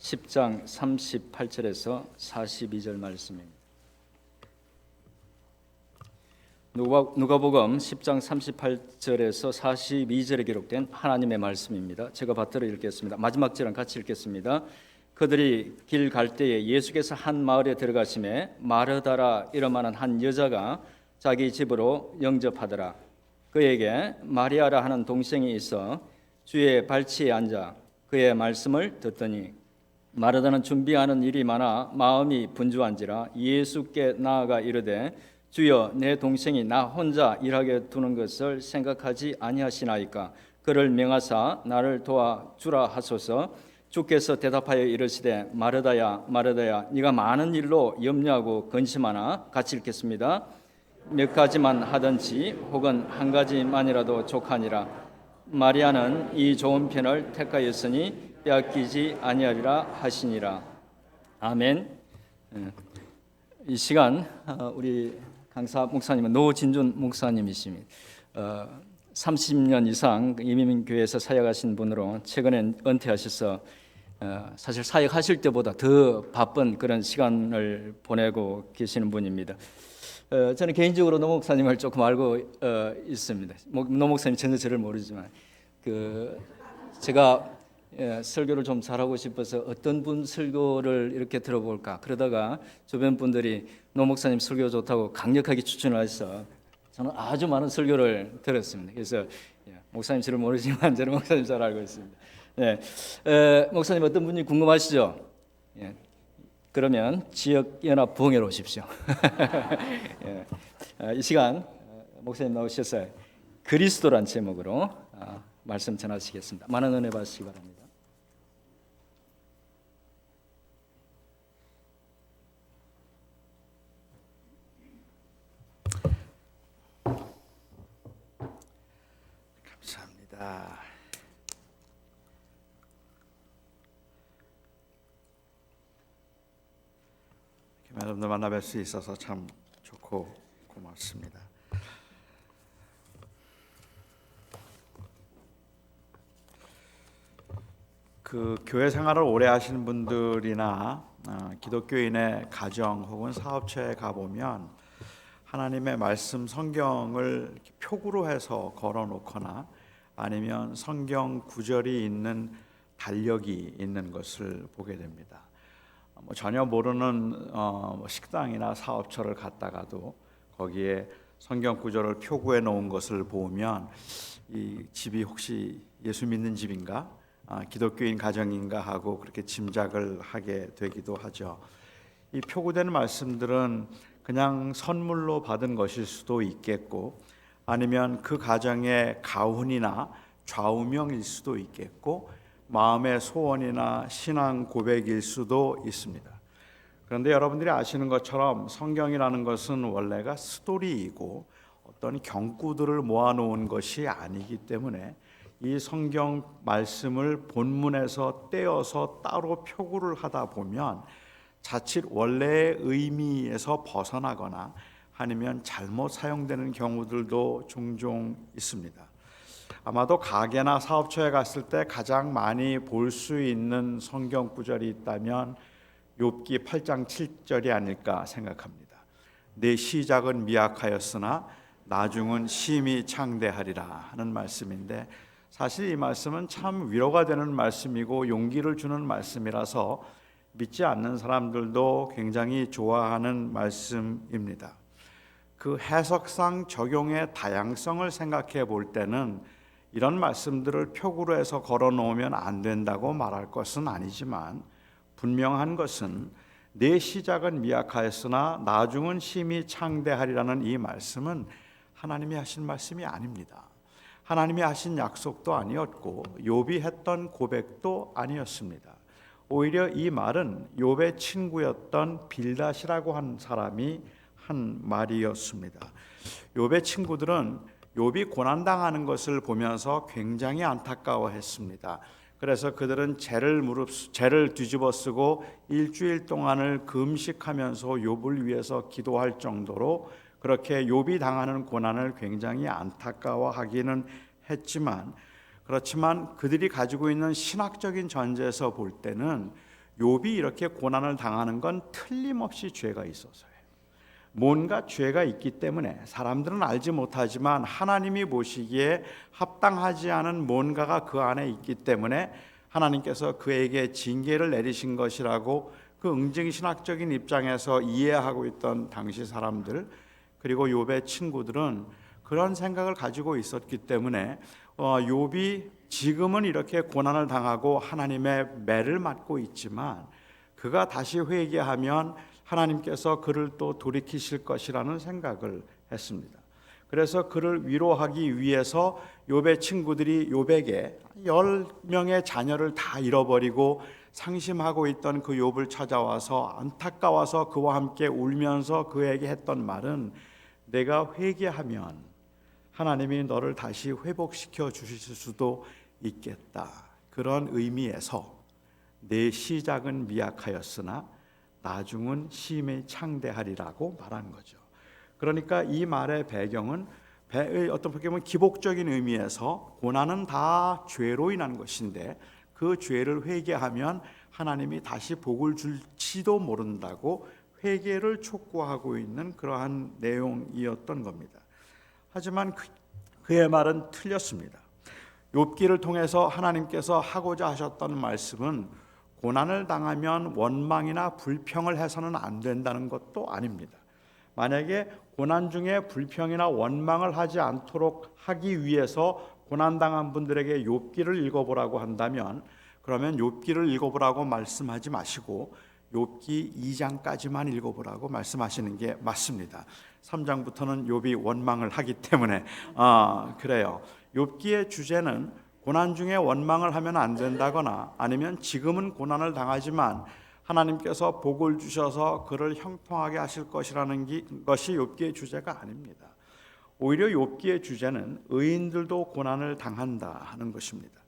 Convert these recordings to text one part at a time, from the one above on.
10장 38절에서 42절 말씀입니다. 누가복음 10장 38절에서 42절에 기록된 하나님의 말씀입니다. 제가 받들어 읽겠습니다. 마지막 절은 같이 읽겠습니다. 그들이 길 갈 때에 예수께서 한 마을에 들어가심에 마르다라 이름하는 한 여자가 자기 집으로 영접하더라. 그에게 마리아라 하는 동생이 있어 주의 발치에 앉아 그의 말씀을 듣더니 마르다는 준비하는 일이 많아 마음이 분주한지라 예수께 나아가 이르되 주여, 내 동생이 나 혼자 일하게 두는 것을 생각하지 아니하시나이까. 그를 명하사 나를 도와주라 하소서. 주께서 대답하여 이르시되 마르다야 마르다야, 네가 많은 일로 염려하고 근심하나. 같이 읽겠습니다. 몇 가지만 하든지 혹은 한 가지만이라도 족하니라. 마리아는 이 좋은 편을 택하였으니 빼앗기지 아니하리라 하시니라. 아멘. 이 시간 우리 강사 목사님은 노진준 목사님이십니다. 30년 이상 이민교회에서 사역하신 분으로 최근에 은퇴하셔서 사실 사역하실 때보다 더 바쁜 그런 시간을 보내고 계시는 분입니다. 저는 개인적으로 노 목사님을 조금 알고 있습니다. 노 목사님 전혀 저를 모르지만 제가 설교를 좀 잘하고 싶어서 어떤 분 설교를 이렇게 들어볼까 그러다가 주변 분들이 노 목사님 설교 좋다고 강력하게 추천을 해서 저는 아주 많은 설교를 들었습니다. 그래서 목사님 저를 모르지만 저는 목사님 잘 알고 있습니다. 목사님 어떤 분이 궁금하시죠? 그러면 지역연합 부흥회로 오십시오. 이 시간 목사님 나오셔서 그리스도란 제목으로 말씀 전하시겠습니다. 많은 은혜 받으시기 바랍니다. 감사합니다. 여러분들 만나 뵐 수 있어서 참 좋고 고맙습니다. 교회 생활을 오래 하시는 분들이나 기독교인의 가정 혹은 사업체에 가보면 하나님의 말씀 성경을 표구로 해서 걸어놓거나 아니면 성경 구절이 있는 달력이 있는 것을 보게 됩니다. 전혀 모르는 식당이나 사업처를 갔다가도 거기에 성경 구절을 표구해 놓은 것을 보면 이 집이 혹시 예수 믿는 집인가? 기독교인 가정인가 하고 그렇게 짐작을 하게 되기도 하죠. 이 표구된 말씀들은 그냥 선물로 받은 것일 수도 있겠고 아니면 그 가정의 가훈이나 좌우명일 수도 있겠고 마음의 소원이나 신앙 고백일 수도 있습니다. 그런데 여러분들이 아시는 것처럼 성경이라는 것은 원래가 스토리이고 어떤 경구들을 모아놓은 것이 아니기 때문에 이 성경 말씀을 본문에서 떼어서 따로 표구를 하다 보면 자칫 원래의 의미에서 벗어나거나 아니면 잘못 사용되는 경우들도 종종 있습니다. 아마도 가게나 사업처에 갔을 때 가장 많이 볼 수 있는 성경 구절이 있다면 욥기 8장 7절이 아닐까 생각합니다. 내 시작은 미약하였으나 나중은 심히 창대하리라 하는 말씀인데 사실 이 말씀은 참 위로가 되는 말씀이고 용기를 주는 말씀이라서 믿지 않는 사람들도 굉장히 좋아하는 말씀입니다. 그 해석상 적용의 다양성을 생각해 볼 때는 이런 말씀들을 표구로 해서 걸어 놓으면 안 된다고 말할 것은 아니지만 분명한 것은 내 시작은 미약하였으나 나중은 심히 창대하리라는 이 말씀은 하나님이 하신 말씀이 아닙니다. 하나님이 하신 약속도 아니었고 욥이 했던 고백도 아니었습니다. 오히려 이 말은 욥의 친구였던 빌닷이라고 한 사람이 한 말이었습니다. 욥의 친구들은 욥이 고난당하는 것을 보면서 굉장히 안타까워했습니다. 그래서 그들은 죄를 뒤집어 쓰고 일주일 동안을 금식하면서 욥을 위해서 기도할 정도로 그렇게 욥이 당하는 고난을 굉장히 안타까워하기는 했지만 그렇지만 그들이 가지고 있는 신학적인 전제에서 볼 때는 욥이 이렇게 고난을 당하는 건 틀림없이 죄가 있어서예요. 뭔가 죄가 있기 때문에 사람들은 알지 못하지만 하나님이 보시기에 합당하지 않은 뭔가가 그 안에 있기 때문에 하나님께서 그에게 징계를 내리신 것이라고 그 응징신학적인 입장에서 이해하고 있던 당시 사람들, 그리고 욥의 친구들은 그런 생각을 가지고 있었기 때문에 욥이 지금은 이렇게 고난을 당하고 하나님의 매를 맞고 있지만 그가 다시 회개하면 하나님께서 그를 또 돌이키실 것이라는 생각을 했습니다. 그래서 그를 위로하기 위해서 욥의 친구들이 욥에게 10명의 자녀를 다 잃어버리고 상심하고 있던 그 욥을 찾아와서 안타까워서 그와 함께 울면서 그에게 했던 말은, 내가 회개하면 하나님이 너를 다시 회복시켜 주실 수도 있겠다. 그런 의미에서 내 시작은 미약하였으나 나중은 심히 창대하리라고 말한 거죠. 그러니까 이 말의 배경은 어떤 보면 기복적인 의미에서 고난은 다 죄로 인한 것인데 그 죄를 회개하면 하나님이 다시 복을 줄지도 모른다고 회개를 촉구하고 있는 그러한 내용이었던 겁니다. 하지만 그의 말은 틀렸습니다. 욥기를 통해서 하나님께서 하고자 하셨던 말씀은 고난을 당하면 원망이나 불평을 해서는 안 된다는 것도 아닙니다. 만약에 고난 중에 불평이나 원망을 하지 않도록 하기 위해서 고난당한 분들에게 욥기를 읽어보라고 한다면, 그러면 욥기를 읽어보라고 말씀하지 마시고 욥기 2장까지만 읽어보라고 말씀하시는 게 맞습니다. 3장부터는 욥이 원망을 하기 때문에 그래요. 욥기의 주제는 고난 중에 원망을 하면 안 된다거나 아니면 지금은 고난을 당하지만 하나님께서 복을 주셔서 그를 형통하게 하실 것이라는 것이 욥기의 주제가 아닙니다. 오히려 욥기의 주제는 의인들도 고난을 당한다 하는 것입니다.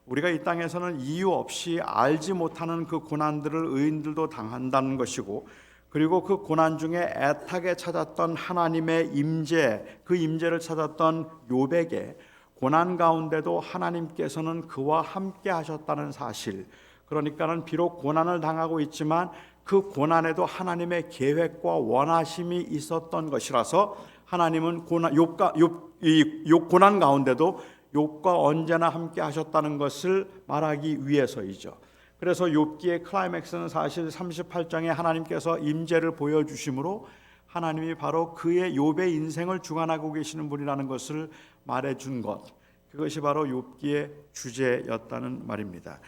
우리가 이 땅에서는 이유 없이 알지 못하는 그 고난들을 의인들도 당한다는 것이고, 그리고 그 고난 중에 애타게 찾았던 하나님의 임재, 그 임재를 찾았던 욥에게 고난 가운데도 하나님께서는 그와 함께 하셨다는 사실, 그러니까는 비록 고난을 당하고 있지만 그 고난에도 하나님의 계획과 원하심이 있었던 것이라서 하나님은 고난 가운데도 욥과 언제나 함께 하셨다는 것을 말하기 위해서이죠. 그래서 욥기의 클라이맥스는 사실 38장에 하나님께서 임재를 보여주심으로 하나님이 바로 그의 욥의 인생을 주관하고 계시는 분이라는 것을 말해준 것, 그것이 바로 욥기의 주제였다는 말입니다.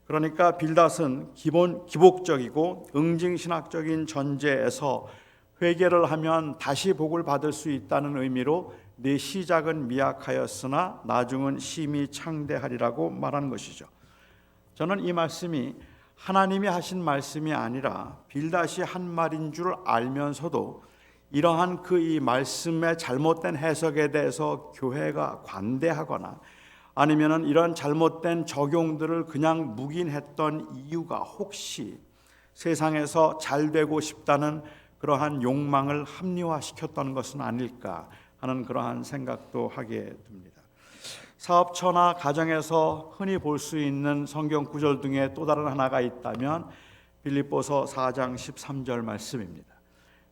그러니까 빌닷은 기복적이고 응징신학적인 전제에서 회개를 하면 다시 복을 받을 수 있다는 의미로 내 시작은 미약하였으나 나중은 심히 창대하리라고 말한 것이죠. 저는 이 말씀이 하나님이 하신 말씀이 아니라 빌닷이 한 말인 줄 알면서도 이러한 이 말씀의 잘못된 해석에 대해서 교회가 관대하거나 아니면은 이런 잘못된 적용들을 그냥 묵인했던 이유가 혹시 세상에서 잘 되고 싶다는 그러한 욕망을 합리화시켰던 것은 아닐까 하는 그러한 생각도 하게 됩니다. 사업처나 가정에서 흔히 볼 수 있는 성경 구절 중에 또 다른 하나가 있다면 빌립보서 4장 13절 말씀입니다.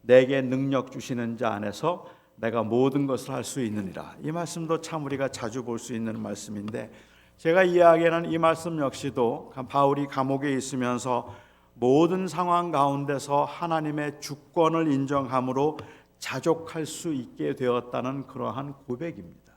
내게 능력 주시는 자 안에서 내가 모든 것을 할 수 있느니라. 이 말씀도 참 우리가 자주 볼 수 있는 말씀인데, 제가 이해하기에는 이 말씀 역시도 바울이 감옥에 있으면서 모든 상황 가운데서 하나님의 주권을 인정함으로 자족할 수 있게 되었다는 그러한 고백입니다.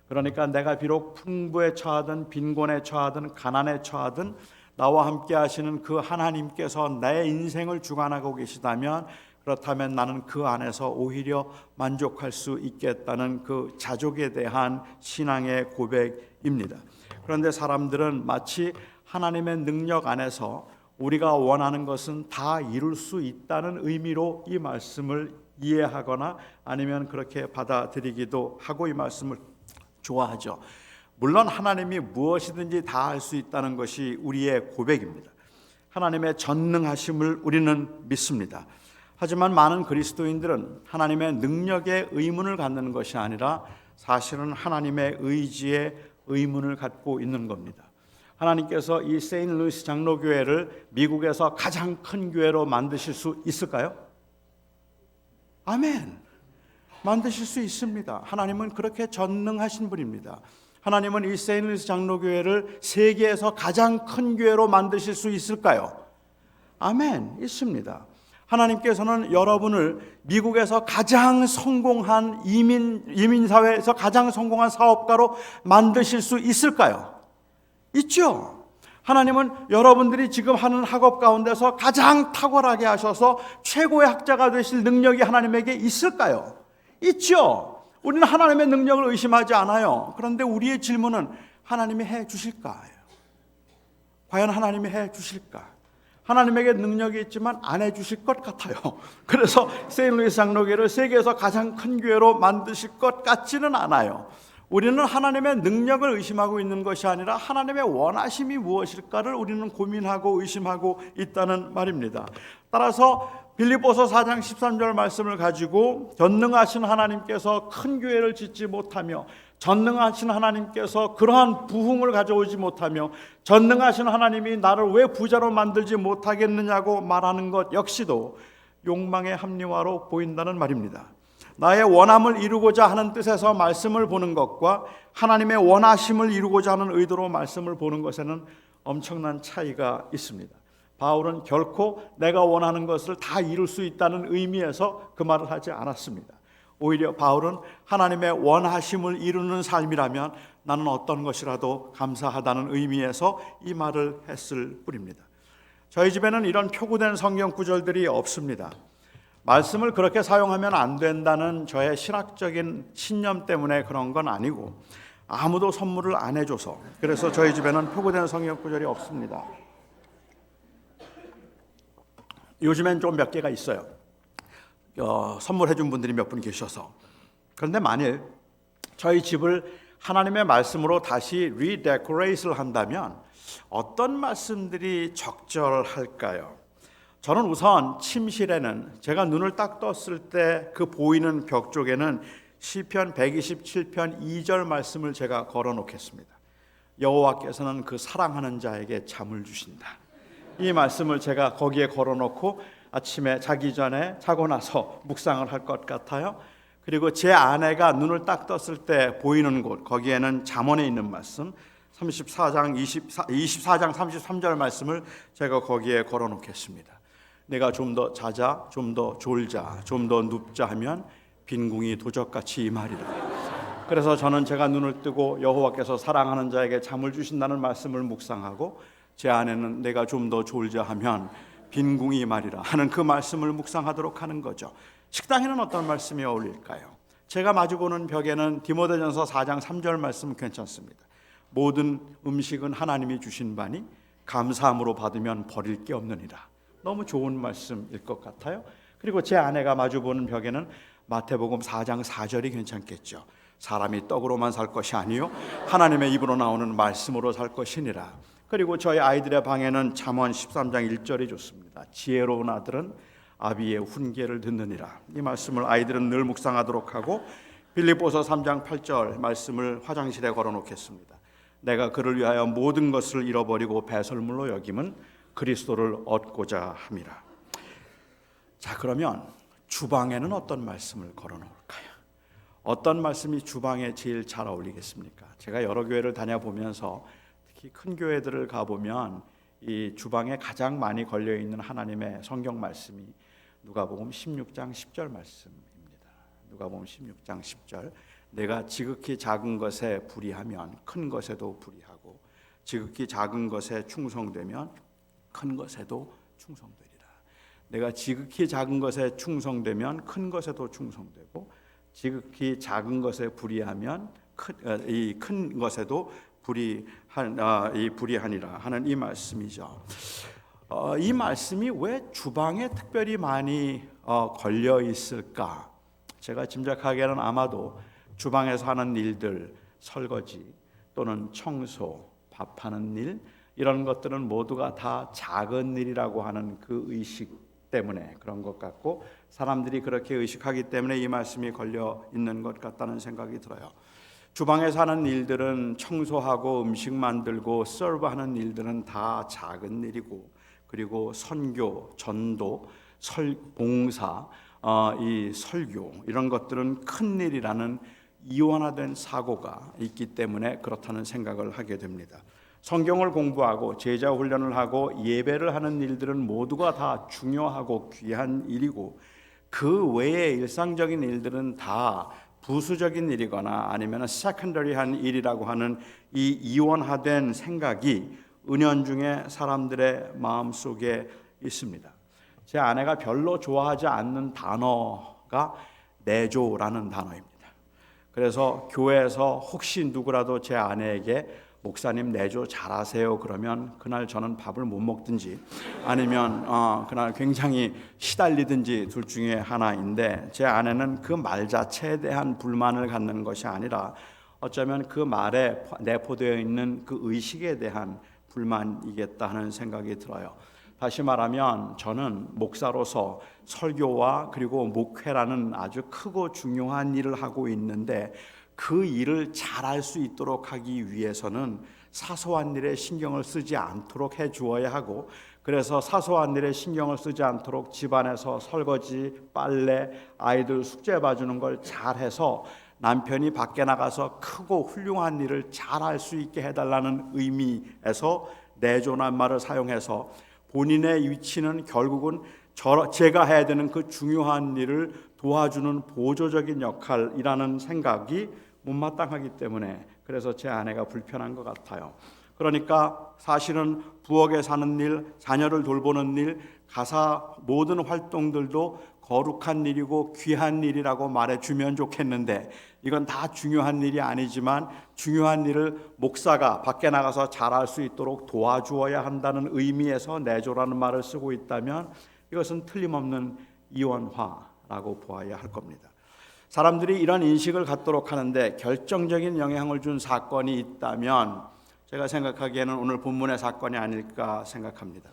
그러니까 내가 비록 풍부에 처하든 빈곤에 처하든 가난에 처하든 나와 함께 하시는 그 하나님께서 내 인생을 주관하고 계시다면, 그렇다면 나는 그 안에서 오히려 만족할 수 있겠다는 그 자족에 대한 신앙의 고백입니다. 그런데 사람들은 마치 하나님의 능력 안에서 우리가 원하는 것은 다 이룰 수 있다는 의미로 이 말씀을 이해하거나 아니면 그렇게 받아들이기도 하고 이 말씀을 좋아하죠. 물론 하나님이 무엇이든지 다 할 수 있다는 것이 우리의 고백입니다. 하나님의 전능하심을 우리는 믿습니다. 하지만 많은 그리스도인들은 하나님의 능력에 의문을 갖는 것이 아니라 사실은 하나님의 의지에 의문을 갖고 있는 겁니다. 하나님께서 이 세인트루이스 장로교회를 미국에서 가장 큰 교회로 만드실 수 있을까요? 아멘. 만드실 수 있습니다. 하나님은 그렇게 전능하신 분입니다. 하나님은 이 세인트루이스 장로교회를 세계에서 가장 큰 교회로 만드실 수 있을까요? 아멘. 있습니다. 하나님께서는 여러분을 미국에서 가장 성공한 이민사회에서 가장 성공한 사업가로 만드실 수 있을까요? 있죠. 하나님은 여러분들이 지금 하는 학업 가운데서 가장 탁월하게 하셔서 최고의 학자가 되실 능력이 하나님에게 있을까요? 있죠. 우리는 하나님의 능력을 의심하지 않아요. 그런데 우리의 질문은 하나님이 해 주실까요? 과연 하나님이 해 주실까? 하나님에게 능력이 있지만 안 해주실 것 같아요. 그래서 세인트루이스 장로교회를 세계에서 가장 큰 교회로 만드실 것 같지는 않아요. 우리는 하나님의 능력을 의심하고 있는 것이 아니라 하나님의 원하심이 무엇일까를 우리는 고민하고 의심하고 있다는 말입니다. 따라서 빌립보서 4장 13절 말씀을 가지고 전능하신 하나님께서 큰 교회를 짓지 못하며 전능하신 하나님께서 그러한 부흥을 가져오지 못하며 전능하신 하나님이 나를 왜 부자로 만들지 못하겠느냐고 말하는 것 역시도 욕망의 합리화로 보인다는 말입니다. 나의 원함을 이루고자 하는 뜻에서 말씀을 보는 것과 하나님의 원하심을 이루고자 하는 의도로 말씀을 보는 것에는 엄청난 차이가 있습니다. 바울은 결코 내가 원하는 것을 다 이룰 수 있다는 의미에서 그 말을 하지 않았습니다. 오히려 바울은 하나님의 원하심을 이루는 삶이라면 나는 어떤 것이라도 감사하다는 의미에서 이 말을 했을 뿐입니다. 저희 집에는 이런 표구된 성경 구절들이 없습니다. 말씀을 그렇게 사용하면 안 된다는 저의 신학적인 신념 때문에 그런 건 아니고 아무도 선물을 안 해줘서 그래서 저희 집에는 표구된 성경 구절이 없습니다. 요즘엔 좀 몇 개가 있어요. 선물해 준 분들이 몇 분 계셔서. 그런데 만일 저희 집을 하나님의 말씀으로 다시 리데코레이트를 한다면 어떤 말씀들이 적절할까요? 저는 우선 침실에는 제가 눈을 딱 떴을 때 그 보이는 벽 쪽에는 시편 127편 2절 말씀을 제가 걸어 놓겠습니다. 여호와께서는 그 사랑하는 자에게 잠을 주신다. 이 말씀을 제가 거기에 걸어 놓고 아침에 자기 전에 자고 나서 묵상을 할 것 같아요. 그리고 제 아내가 눈을 딱 떴을 때 보이는 곳 거기에는 잠언에 있는 말씀 24장 33절 말씀을 제가 거기에 걸어 놓겠습니다. 내가 좀 더 자자, 좀 더 졸자, 좀 더 눕자 하면 빈궁이 도적같이 임하리라. 그래서 저는 제가 눈을 뜨고 여호와께서 사랑하는 자에게 잠을 주신다는 말씀을 묵상하고 제 아내는 내가 좀 더 졸자 하면 빈궁이 임하리라 하는 그 말씀을 묵상하도록 하는 거죠. 식당에는 어떤 말씀이 어울릴까요? 제가 마주보는 벽에는 디모데전서 4장 3절 말씀 괜찮습니다. 모든 음식은 하나님이 주신 바니 감사함으로 받으면 버릴 게 없느니라. 너무 좋은 말씀일 것 같아요. 그리고 제 아내가 마주보는 벽에는 마태복음 4장 4절이 괜찮겠죠. 사람이 떡으로만 살 것이 아니요 하나님의 입으로 나오는 말씀으로 살 것이니라. 그리고 저희 아이들의 방에는 잠언 13장 1절이 좋습니다. 지혜로운 아들은 아비의 훈계를 듣느니라. 이 말씀을 아이들은 늘 묵상하도록 하고 빌립보서 3장 8절 말씀을 화장실에 걸어 놓겠습니다. 내가 그를 위하여 모든 것을 잃어버리고 배설물로 여김은 그리스도를 얻고자 함이라. 자, 그러면 주방에는 어떤 말씀을 걸어 놓을까요? 어떤 말씀이 주방에 제일 잘 어울리겠습니까? 제가 여러 교회를 다녀보면서 특히 큰 교회들을 가보면 이 주방에 가장 많이 걸려 있는 하나님의 성경 말씀이 누가복음 16장 10절 말씀입니다. 누가복음 16장 10절 내가 지극히 작은 것에 불의하면 큰 것에도 불의하고 지극히 작은 것에 충성되면 큰 것에도 충성되리라. 내가 지극히 작은 것에 충성되면 큰 것에도 충성되고 지극히 작은 것에 불의하면 이 큰 것에도 불의하니라 하는 이 말씀이죠. 이 말씀이 왜 주방에 특별히 많이 걸려 있을까? 제가 짐작하기에는 아마도 주방에서 하는 일들, 설거지 또는 청소, 밥하는 일 이런 것들은 모두가 다 작은 일이라고 하는 그 의식 때문에 그런 것 같고 사람들이 그렇게 의식하기 때문에 이 말씀이 걸려 있는 것 같다는 생각이 들어요. 주방에서 하는 일들은 청소하고 음식 만들고 서브하는 일들은 다 작은 일이고, 그리고 선교, 전도, 봉사, 이 설교 이런 것들은 큰 일이라는 이원화된 사고가 있기 때문에 그렇다는 생각을 하게 됩니다. 성경을 공부하고 제자 훈련을 하고 예배를 하는 일들은 모두가 다 중요하고 귀한 일이고, 그 외의 일상적인 일들은 다 부수적인 일이거나 아니면 세컨더리한 일이라고 하는 이 이원화된 생각이 은연중에 사람들의 마음속에 있습니다. 제 아내가 별로 좋아하지 않는 단어가 내조라는 단어입니다. 그래서 교회에서 혹시 누구라도 제 아내에게 목사님 내조 잘하세요 그러면 그날 저는 밥을 못 먹든지 아니면 그날 굉장히 시달리든지 둘 중에 하나인데, 제 아내는 그 말 자체에 대한 불만을 갖는 것이 아니라 어쩌면 그 말에 내포되어 있는 그 의식에 대한 불만이겠다 하는 생각이 들어요. 다시 말하면 저는 목사로서 설교와 그리고 목회라는 아주 크고 중요한 일을 하고 있는데, 그 일을 잘할 수 있도록 하기 위해서는 사소한 일에 신경을 쓰지 않도록 해 주어야 하고, 그래서 사소한 일에 신경을 쓰지 않도록 집안에서 설거지, 빨래, 아이들 숙제 봐주는 걸 잘해서 남편이 밖에 나가서 크고 훌륭한 일을 잘할 수 있게 해달라는 의미에서 내조란 말을 사용해서 본인의 위치는 결국은 제가 해야 되는 그 중요한 일을 도와주는 보조적인 역할이라는 생각이 못마땅하기 때문에, 그래서 제 아내가 불편한 것 같아요. 그러니까 사실은 부엌에 사는 일, 자녀를 돌보는 일, 가사 모든 활동들도 거룩한 일이고 귀한 일이라고 말해주면 좋겠는데, 이건 다 중요한 일이 아니지만 중요한 일을 목사가 밖에 나가서 잘할 수 있도록 도와주어야 한다는 의미에서 내조라는 말을 쓰고 있다면 이것은 틀림없는 이원화라고 보아야 할 겁니다. 사람들이 이런 인식을 갖도록 하는데 결정적인 영향을 준 사건이 있다면 제가 생각하기에는 오늘 본문의 사건이 아닐까 생각합니다.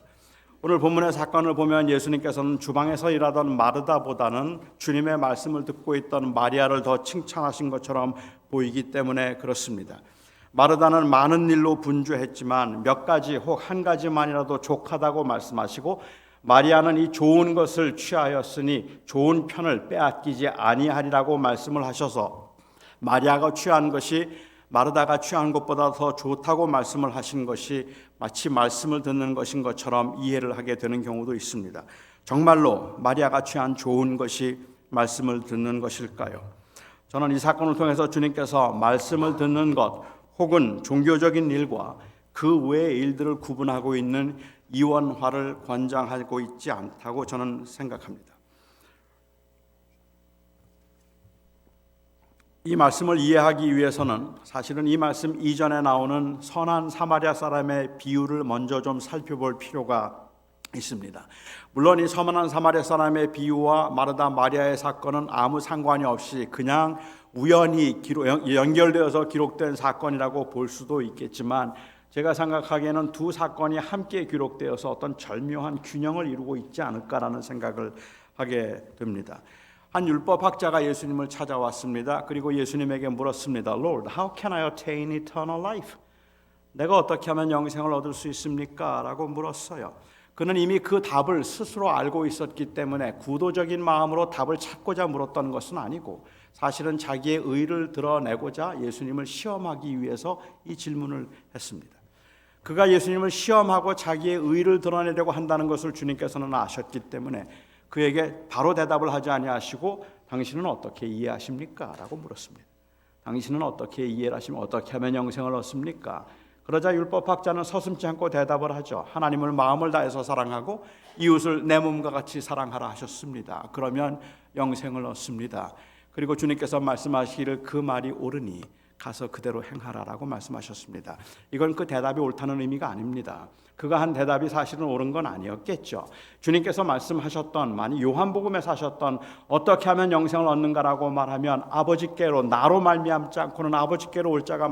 오늘 본문의 사건을 보면 예수님께서는 주방에서 일하던 마르다보다는 주님의 말씀을 듣고 있던 마리아를 더 칭찬하신 것처럼 보이기 때문에 그렇습니다. 마르다는 많은 일로 분주했지만 몇 가지 혹 한 가지만이라도 족하다고 말씀하시고, 마리아는 이 좋은 것을 취하였으니 좋은 편을 빼앗기지 아니하리라고 말씀을 하셔서 마리아가 취한 것이 마르다가 취한 것보다 더 좋다고 말씀을 하신 것이 마치 말씀을 듣는 것인 것처럼 이해를 하게 되는 경우도 있습니다. 정말로 마리아가 취한 좋은 것이 말씀을 듣는 것일까요? 저는 이 사건을 통해서 주님께서 말씀을 듣는 것 혹은 종교적인 일과 그 외의 일들을 구분하고 있는 이원화를 권장하고 있지 않다고 저는 생각합니다. 이 말씀을 이해하기 위해서는 사실은 이 말씀 이전에 나오는 선한 사마리아 사람의 비유를 먼저 좀 살펴볼 필요가 있습니다. 물론 이 선한 사마리아 사람의 비유와 마르다 마리아의 사건은 아무 상관이 없이 그냥 우연히 연결되어서 기록된 사건이라고 볼 수도 있겠지만, 제가 생각하기에는 두 사건이 함께 기록되어서 어떤 절묘한 균형을 이루고 있지 않을까라는 생각을 하게 됩니다. 한 율법학자가 예수님을 찾아왔습니다. 그리고 예수님에게 물었습니다. Lord, how can I attain eternal life? 내가 어떻게 하면 영생을 얻을 수 있습니까? 라고 물었어요. 그는 이미 그 답을 스스로 알고 있었기 때문에 구도적인 마음으로 답을 찾고자 물었던 것은 아니고, 사실은 자기의 의를 드러내고자 예수님을 시험하기 위해서 이 질문을 했습니다. 그가 예수님을 시험하고 자기의 의를 드러내려고 한다는 것을 주님께서는 아셨기 때문에 그에게 바로 대답을 하지 아니하시고 당신은 어떻게 이해하십니까? 라고 물었습니다. 당신은 어떻게 이해를 하시면 어떻게 하면 영생을 얻습니까? 그러자 율법학자는 서슴지 않고 대답을 하죠. 하나님을 마음을 다해서 사랑하고 이웃을 내 몸과 같이 사랑하라 하셨습니다. 그러면 영생을 얻습니다. 그리고 주님께서 말씀하시기를 그 말이 옳으니 가서 그대로 행하라라고 말씀하셨습니다. 이건 그 대답이 옳다는 의미가 아닙니다. 그가 한 대답이 사실은 옳은 건 아니었겠죠. 주님께서 말씀하셨던, 많이 요한복음에서 하셨던 어떻게 하면 영생을 얻는가라고 말하면 아버지께로 나로 말미암지 않고는 아버지께로 올 자가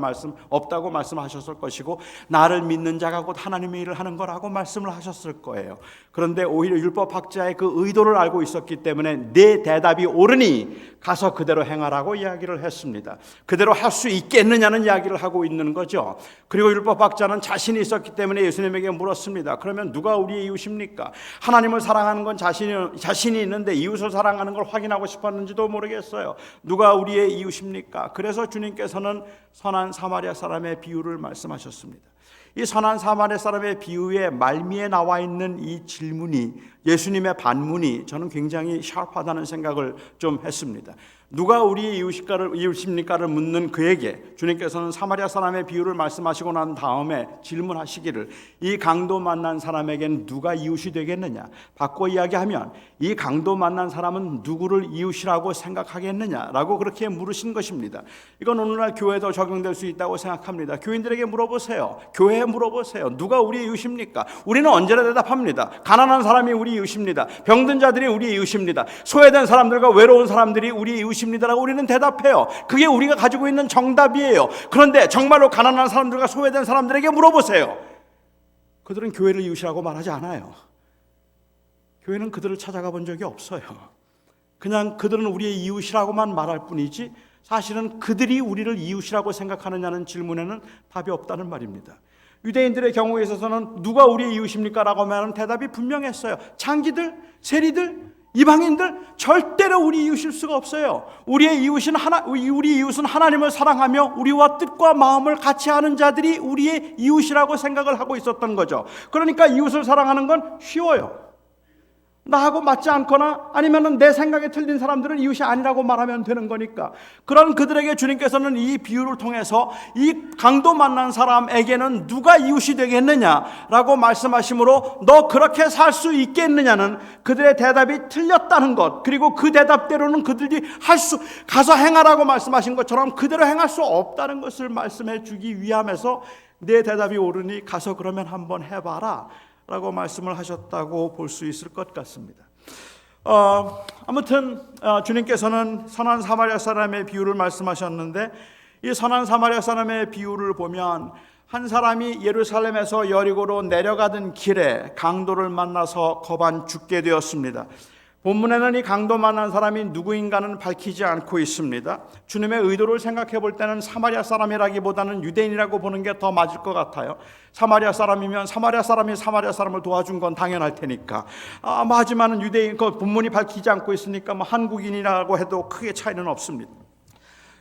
없다고 말씀하셨을 것이고, 나를 믿는 자가 곧 하나님의 일을 하는 거라고 말씀을 하셨을 거예요. 그런데 오히려 율법학자의 그 의도를 알고 있었기 때문에 내 대답이 옳으니 가서 그대로 행하라고 이야기를 했습니다. 그대로 할 수 있겠느냐는 이야기를 하고 있는 거죠. 그리고 율법학자는 자신이 있었기 때문에 예수님에게 물었습니다. 그러면 누가 우리의 이웃입니까? 하나님을 사랑하는 건 자신이 있는데 이웃을 사랑하는 걸 확인하고 싶었는지도 모르겠어요. 누가 우리의 이웃입니까? 그래서 주님께서는 선한 사마리아 사람의 비유를 말씀하셨습니다. 이 선한 사마리아 사람의 비유의 말미에 나와 있는 이 질문이, 예수님의 반문이 저는 굉장히 샤프하다는 생각을 좀 했습니다. 누가 우리의 이웃입니까를 묻는 그에게 주님께서는 사마리아 사람의 비유를 말씀하시고 난 다음에 질문하시기를, 이 강도 만난 사람에게는 누가 이웃이 되겠느냐? 바꿔 이야기하면 이 강도 만난 사람은 누구를 이웃이라고 생각하겠느냐라고 그렇게 물으신 것입니다. 이건 오늘날 교회도 적용될 수 있다고 생각합니다. 교인들에게 물어보세요. 교회에 물어보세요. 누가 우리의 이웃입니까? 우리는 언제나 대답합니다. 가난한 사람이 우리 이웃입니다. 병든 자들이 우리 이웃입니다. 소외된 사람들과 외로운 사람들이 우리 이웃입니다라고 우리는 대답해요. 그게 우리가 가지고 있는 정답이에요. 그런데 정말로 가난한 사람들과 소외된 사람들에게 물어보세요. 그들은 교회를 이웃이라고 말하지 않아요. 교회는 그들을 찾아가 본 적이 없어요. 그냥 그들은 우리의 이웃이라고만 말할 뿐이지 사실은 그들이 우리를 이웃이라고 생각하느냐는 질문에는 답이 없다는 말입니다. 유대인들의 경우에 있어서는 누가 우리의 이웃입니까? 라고 하면 대답이 분명했어요. 창기들, 세리들, 이방인들, 절대로 우리 이웃일 수가 없어요. 우리 이웃은 하나님을 사랑하며 우리와 뜻과 마음을 같이 하는 자들이 우리의 이웃이라고 생각을 하고 있었던 거죠. 그러니까 이웃을 사랑하는 건 쉬워요. 나하고 맞지 않거나 아니면 내 생각에 틀린 사람들은 이웃이 아니라고 말하면 되는 거니까. 그런 그들에게 주님께서는 이 비유를 통해서 이 강도 만난 사람에게는 누가 이웃이 되겠느냐라고 말씀하시므로 너 그렇게 살 수 있겠느냐는 그들의 대답이 틀렸다는 것, 그리고 그 대답대로는 그들이 가서 행하라고 말씀하신 것처럼 그대로 행할 수 없다는 것을 말씀해 주기 위함에서 내 대답이 옳으니 가서 그러면 한번 해봐라 라고 말씀을 하셨다고 볼 수 있을 것 같습니다. 아무튼 주님께서는 선한 사마리아 사람의 비유를 말씀하셨는데, 이 선한 사마리아 사람의 비유를 보면 한 사람이 예루살렘에서 여리고로 내려가던 길에 강도를 만나서 거반 죽게 되었습니다. 본문에는 이 강도 만난 사람이 누구인가는 밝히지 않고 있습니다. 주님의 의도를 생각해 볼 때는 사마리아 사람이라기보다는 유대인이라고 보는 게 더 맞을 것 같아요. 사마리아 사람이면 사마리아 사람이 사마리아 사람을 도와준 건 당연할 테니까. 하지만 유대인, 그 본문이 밝히지 않고 있으니까 한국인이라고 해도 크게 차이는 없습니다.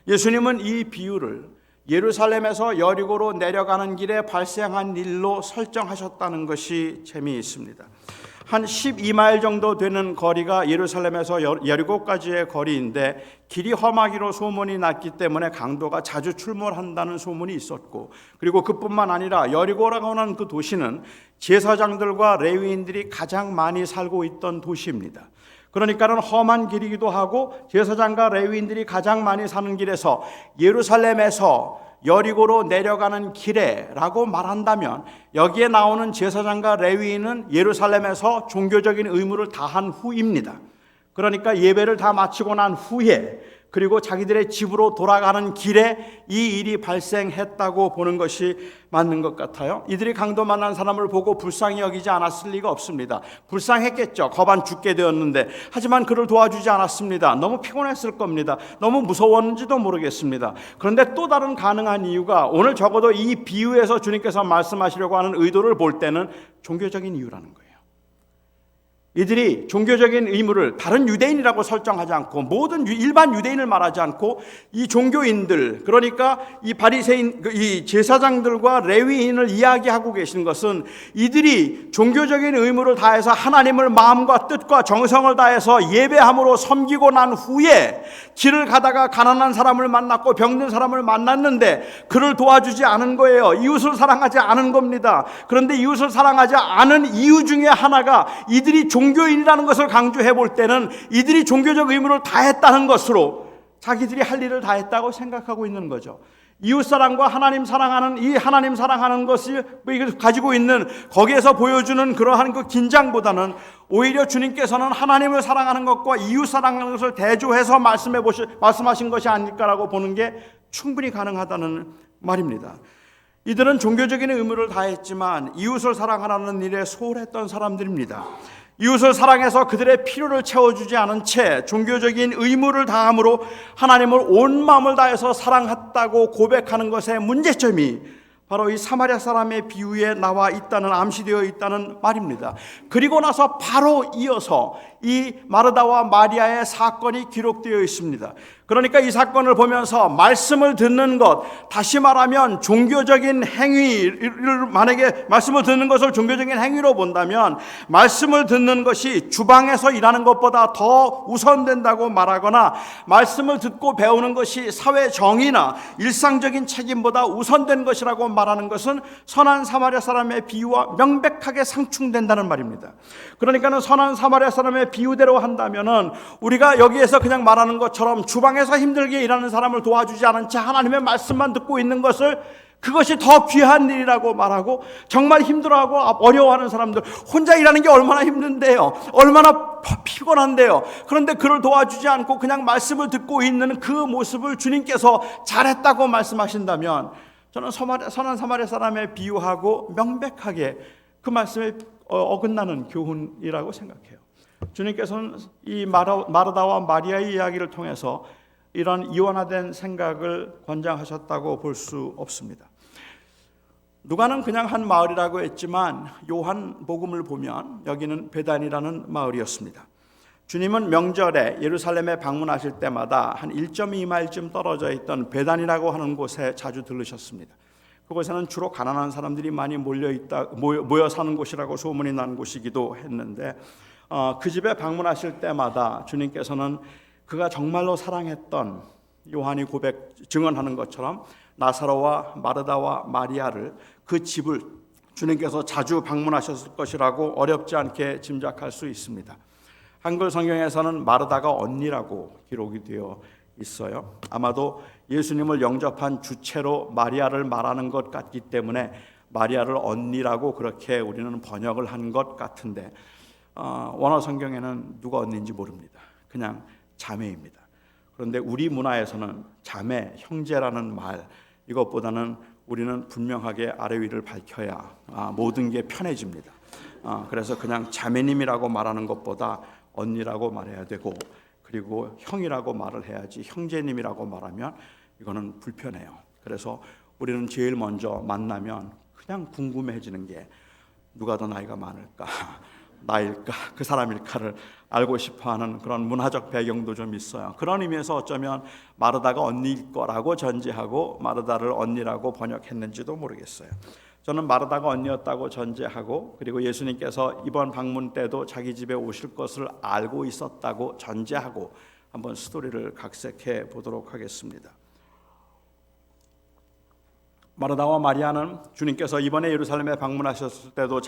예수님은 이 비유를 예루살렘에서 여리고로 내려가는 길에 발생한 일로 설정하셨다는 것이 재미있습니다. 한 12마일 정도 되는 거리가 예루살렘에서 여리고까지의 거리인데, 길이 험하기로 소문이 났기 때문에 강도가 자주 출몰한다는 소문이 있었고, 그리고 그뿐만 아니라 여리고라고 하는 그 도시는 제사장들과 레위인들이 가장 많이 살고 있던 도시입니다. 그러니까는 험한 길이기도 하고 제사장과 레위인들이 가장 많이 사는 길에서 예루살렘에서 여리고로 내려가는 길에라고 말한다면, 여기에 나오는 제사장과 레위인은 예루살렘에서 종교적인 의무를 다한 후입니다. 그러니까 예배를 다 마치고 난 후에, 그리고 자기들의 집으로 돌아가는 길에 이 일이 발생했다고 보는 것이 맞는 것 같아요. 이들이 강도 만난 사람을 보고 불쌍히 여기지 않았을 리가 없습니다. 불쌍했겠죠. 거반 죽게 되었는데. 하지만 그를 도와주지 않았습니다. 너무 피곤했을 겁니다. 너무 무서웠는지도 모르겠습니다. 그런데 또 다른 가능한 이유가, 오늘 적어도 이 비유에서 주님께서 말씀하시려고 하는 의도를 볼 때는 종교적인 이유라는 거예요. 이들이 종교적인 의무를 다른 유대인이라고 설정하지 않고, 모든 일반 유대인을 말하지 않고 이 종교인들, 그러니까 이 바리새인, 이 제사장들과 레위인을 이야기하고 계신 것은, 이들이 종교적인 의무를 다해서 하나님을 마음과 뜻과 정성을 다해서 예배함으로 섬기고 난 후에 길을 가다가 가난한 사람을 만났고 병든 사람을 만났는데 그를 도와주지 않은 거예요. 이웃을 사랑하지 않은 겁니다. 그런데 이웃을 사랑하지 않은 이유 중에 하나가, 이들이 종교인이라는 것을 강조해 볼 때는 이들이 종교적 의무를 다했다는 것으로 자기들이 할 일을 다했다고 생각하고 있는 거죠. 이웃사랑과 하나님 사랑하는, 이 하나님 사랑하는 것을 가지고 있는, 거기에서 보여주는 그러한 그 긴장보다는 오히려 주님께서는 하나님을 사랑하는 것과 이웃 사랑하는 것을 대조해서 말씀하신 것이 아닐까라고 보는 게 충분히 가능하다는 말입니다. 이들은 종교적인 의무를 다했지만 이웃을 사랑하라는 일에 소홀했던 사람들입니다. 이웃을 사랑해서 그들의 필요를 채워주지 않은 채 종교적인 의무를 다함으로 하나님을 온 마음을 다해서 사랑했다고 고백하는 것의 문제점이 바로 이 사마리아 사람의 비유에 나와 있다는, 암시되어 있다는 말입니다. 그리고 나서 바로 이어서 이 마르다와 마리아의 사건이 기록되어 있습니다. 그러니까 이 사건을 보면서 말씀을 듣는 것, 다시 말하면 종교적인 행위를, 만약에 말씀을 듣는 것을 종교적인 행위로 본다면 말씀을 듣는 것이 주방에서 일하는 것보다 더 우선된다고 말하거나 말씀을 듣고 배우는 것이 사회 정의나 일상적인 책임보다 우선된 것이라고 말하는 것은 선한 사마리아 사람의 비유와 명백하게 상충된다는 말입니다. 그러니까는 선한 사마리아 사람의 비유대로 한다면은 우리가 여기에서 그냥 말하는 것처럼 주방에서 힘들게 일하는 사람을 도와주지 않은 채 하나님의 말씀만 듣고 있는 것을, 그것이 더 귀한 일이라고 말하고, 정말 힘들어하고 어려워하는 사람들, 혼자 일하는 게 얼마나 힘든데요, 얼마나 피곤한데요, 그런데 그를 도와주지 않고 그냥 말씀을 듣고 있는 그 모습을 주님께서 잘했다고 말씀하신다면 저는 선한 사마리아 사람의 비유하고 명백하게 그 말씀에 어긋나는 교훈이라고 생각해요. 주님께서는 이 마르다와 마리아의 이야기를 통해서 이런 이원화된 생각을 권장하셨다고 볼 수 없습니다. 누가는 그냥 한 마을이라고 했지만 요한복음을 보면 여기는 베단이라는 마을이었습니다. 주님은 명절에 예루살렘에 방문하실 때마다 한 1.2마일쯤 떨어져 있던 베단이라고 하는 곳에 자주 들르셨습니다. 그곳에는 주로 가난한 사람들이 많이 모여 사는 곳이라고 소문이 난 곳이기도 했는데, 그 집에 방문하실 때마다 주님께서는 그가 정말로 사랑했던, 요한이 증언하는 것처럼 나사로와 마르다와 마리아를, 그 집을 주님께서 자주 방문하셨을 것이라고 어렵지 않게 짐작할 수 있습니다. 한글 성경에서는 마르다가 언니라고 기록이 되어 있어요. 아마도 예수님을 영접한 주체로 마리아를 말하는 것 같기 때문에 마리아를 언니라고 그렇게 우리는 번역을 한 것 같은데, 원어 성경에는 누가 언니인지 모릅니다. 그냥 자매입니다. 그런데 우리 문화에서는 자매, 형제라는 말, 이것보다는 우리는 분명하게 아래 위를 밝혀야 모든 게 편해집니다. 그래서 그냥 자매님이라고 말하는 것보다 언니라고 말해야 되고, 그리고 형이라고 말을 해야지 형제님이라고 말하면 이거는 불편해요. 그래서 우리는 제일 먼저 만나면 그냥 궁금해지는 게 누가 더 나이가 많을까, 나일까, 그 사람일까를 알고 싶어하는 그런 문화적 배경도 좀 있어요. 그런 의미에서 어쩌면 마르다가 언니일 거라고 전제하고 마르다를 언니라고 번역했는지도 모르겠어요. 저는 마르다가 언니였다고 전제하고, 그리고 예수님께서 이번 방문 때도 자기 집에 오실 것을 알고 있었다고 전제하고 한번 스토리를 각색해 보도록 하겠습니다. 마르다와 마리아는 주님께서 이번에 예루살렘에 방문하셨을 때도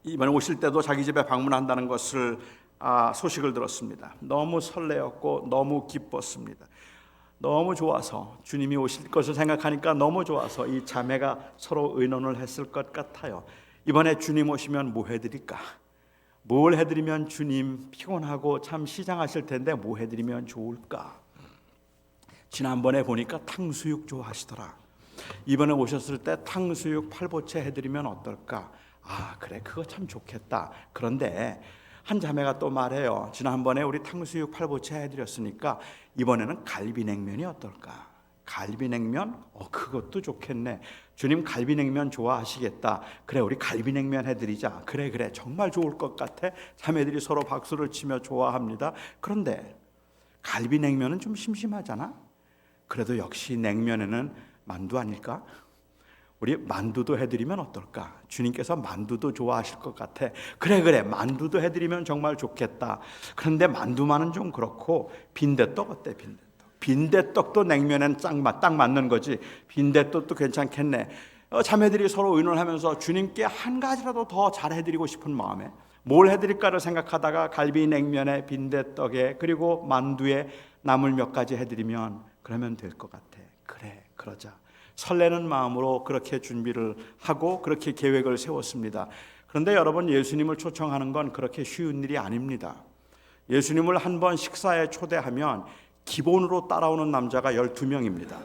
이번에 오실 때도 자기 집에 방문한다는 것을 소식을 들었습니다. 너무 설레었고 너무 기뻤습니다. 너무 좋아서, 주님이 오실 것을 생각하니까 너무 좋아서 이 자매가 서로 의논을 했을 것 같아요. 이번에 주님 오시면 뭐 해드릴까? 뭘 해드리면 주님 피곤하고 참 시장하실 텐데 뭐 해드리면 좋을까? 지난번에 보니까 탕수육 좋아하시더라. 이번에 오셨을 때 탕수육 팔보채 해드리면 어떨까? 그래, 그거 참 좋겠다. 그런데 한 자매가 또 말해요. 지난번에 우리 탕수육 팔보채 해드렸으니까 이번에는 갈비냉면이 어떨까? 갈비냉면? 그것도 좋겠네. 주님 갈비냉면 좋아하시겠다. 그래, 우리 갈비냉면 해드리자. 그래, 정말 좋을 것 같아. 자매들이 서로 박수를 치며 좋아합니다. 그런데 갈비냉면은 좀 심심하잖아. 그래도 역시 냉면에는 만두 아닐까? 우리 만두도 해드리면 어떨까? 주님께서 만두도 좋아하실 것 같아. 그래, 만두도 해드리면 정말 좋겠다. 그런데 만두만은 좀 그렇고 빈대떡 어때? 빈대떡도 냉면엔 딱 맞는 거지. 빈대떡도 괜찮겠네. 자매들이 서로 의논하면서 주님께 한 가지라도 더 잘해드리고 싶은 마음에 뭘 해드릴까를 생각하다가 갈비 냉면에 빈대떡에 그리고 만두에 나물 몇 가지 해드리면 그러면 될 것 같아. 그래, 그러자. 설레는 마음으로 그렇게 준비를 하고 그렇게 계획을 세웠습니다. 그런데 여러분, 예수님을 초청하는 건 그렇게 쉬운 일이 아닙니다. 예수님을 한 번 식사에 초대하면 기본으로 따라오는 남자가 12명입니다.